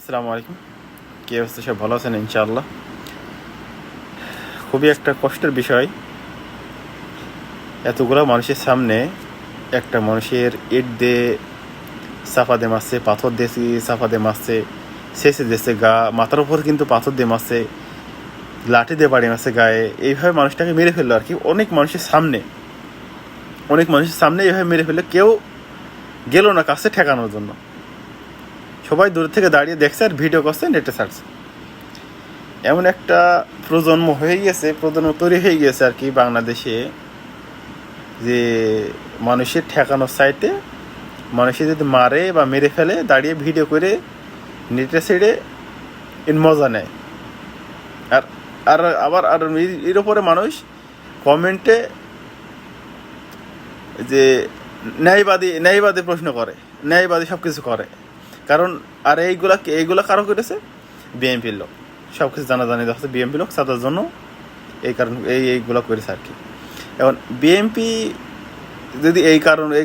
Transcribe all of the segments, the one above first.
আসসালামু আলাইকুম। কী অবস্থা, সব ভালো আছেন ইনশাআল্লাহ? খুবই একটা কষ্টের বিষয়, এতগুলো মানুষের সামনে একটা মানুষের ইট দিয়ে চাপা দিয়ে মারছে, পাথর দিয়ে চাপা দিয়ে মারছে, শেষে দিয়েছে গা মাথার উপর, কিন্তু পাথর দিয়ে মারছে, লাঠি দিয়ে বাড়ি মারছে গায়ে। এইভাবে মানুষটাকে মেরে ফেললো আর কি, অনেক মানুষের সামনে এইভাবে মেরে ফেললো। কেউ গেল না কাছে ঠেকানোর জন্য, সবাই দূর থেকে দাঁড়িয়ে দেখছে আর ভিডিও করছে, নেটে ছাড়ছে। এমন একটা প্রজন্ম তৈরি হয়ে গিয়েছে আর কি বাংলাদেশে, যে মানুষের ঠেকানোর সাইটে মানুষের যদি মারে বা মেরে ফেলে দাঁড়িয়ে ভিডিও করে নেটে ছেড়ে এর মজা নেয়। আর আর আবার আর এর ওপরে মানুষ কমেন্টে যে ন্যায়বাদী প্রশ্ন করে, ন্যায়বাদী সব কিছু করে। কারণ আর এইগুলা কারো করেছে? বিএনপির লোক। সব কিছু জানাজানি হচ্ছে বিএনপি লোক সাদার জন্য, এই কারণ এইগুলো করেছে আর কি। এখন বিএনপি যদি এই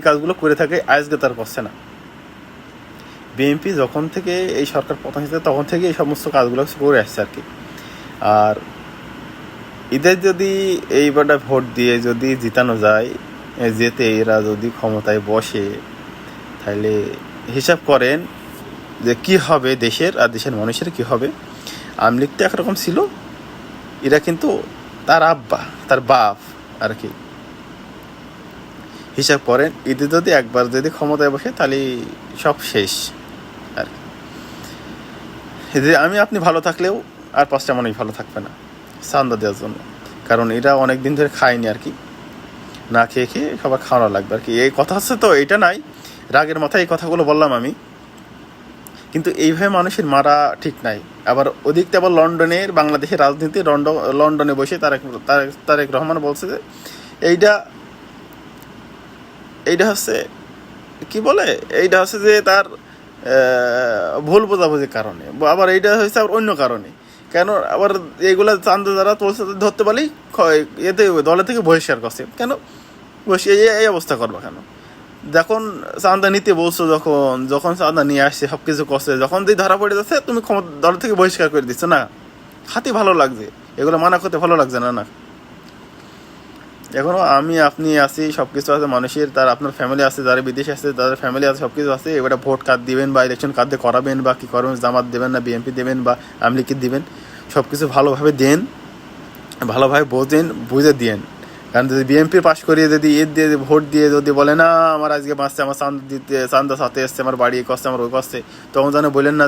কাজগুলো করে থাকে, আজকে তার করছে না। বিএনপি যখন থেকে এই সরকার প্রধান হিসেবে তখন থেকে এই সমস্ত কাজগুলো করে আসছে আর কি। আর এদের যদি এইবারটা ভোট দিয়ে যদি জিতানো যায়, যেতে এরা যদি ক্ষমতায় বসে, তাহলে হিসাব করেন যে কি হবে দেশের আর দেশের মানুষের কি হবে। আওয়ামী লীগ তো একরকম ছিল, এরা কিন্তু তার আব্বা, তার বাপ আর কি। হিসাব করেন এদের যদি একবার যদি ক্ষমতায় বসে, তাহলে সব শেষ আর কি। আমি আপনি ভালো থাকলেও আর 5টা মানুষ ভালো থাকবে না চান্দা দেওয়ার জন্য। কারণ এরা অনেক দিন ধরে খায়নি আর কি, না খেয়ে সবার খাওয়ানো লাগবে আর কি। এই কথা হচ্ছে তো, এটা নাই রাগের মাথায় এই কথাগুলো বললাম আমি, কিন্তু এইভাবে মানুষের মারা ঠিক নাই। আবার ওদিকটা আবার লন্ডনের বাংলাদেশের রাজনীতি, লন্ডনে বসে তারেক রহমান বলছে যে এইটা হচ্ছে কি বলে, এইটা হচ্ছে যে তার ভুল বোঝাবুঝির কারণে, আবার এইটা হয়েছে আবার অন্য কারণে। কেন আবার এইগুলা চান্দা যারা তুলছে ধরতে পারলেই এতে দলে থেকে বহিষ্কার করছে। কেন এই অবস্থা করবা কেন? যখন চান্দা নিতে বলছো, যখন চান্দা নিয়ে আসছে, সব কিছু করছে, যখন যে ধরা পড়ে যাচ্ছে, তুমি দল থেকে বহিষ্কার করে দিচ্ছ না। হাতে ভালো লাগছে, এগুলো মানা করতে ভালো লাগছে না। এখনও আপনি আছি, সব কিছু আছে মানুষের, তার আপনার ফ্যামিলি আছে, যারা বিদেশে আছে তাদের ফ্যামিলি আছে, সব কিছু আছে। এবারে ভোট কার্ড দিবেন বা ইলেকশন কার্ড দিয়ে করাবেন বা কী করবেন, জামাত দেবেন না বিএনপি দেবেন বা আওয়ামী লীগকে দিবেন, সব কিছু ভালোভাবে দেন, ভালোভাবে বুঝে দিয়েন। কারণ যদি বিএনপি পাশ করিয়ে যদি দিয়ে ভোট দিয়ে যদি বলে না আমার আজকে বাঁচছে, আমার চান্দা সাথে এসছে, আমার বাড়ি করছে, আমার ওই করছে, তখন যেন বললেন না